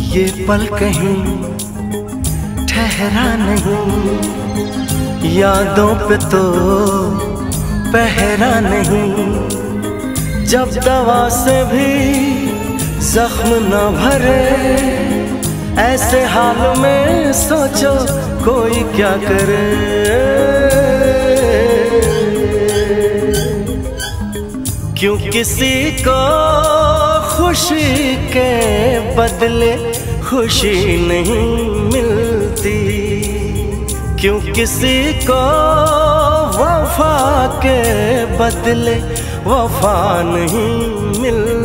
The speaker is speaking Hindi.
ये पल कहीं ठहरा नहीं, यादों पे तो पहरा नहीं। जब दवा से भी जख्म न भरे, ऐसे हाल में सोचो कोई क्या करे। क्यों किसी को खुशी के बदले खुशी नहीं मिलती, क्यों किसी को वफा के बदले वफा नहीं मिलती।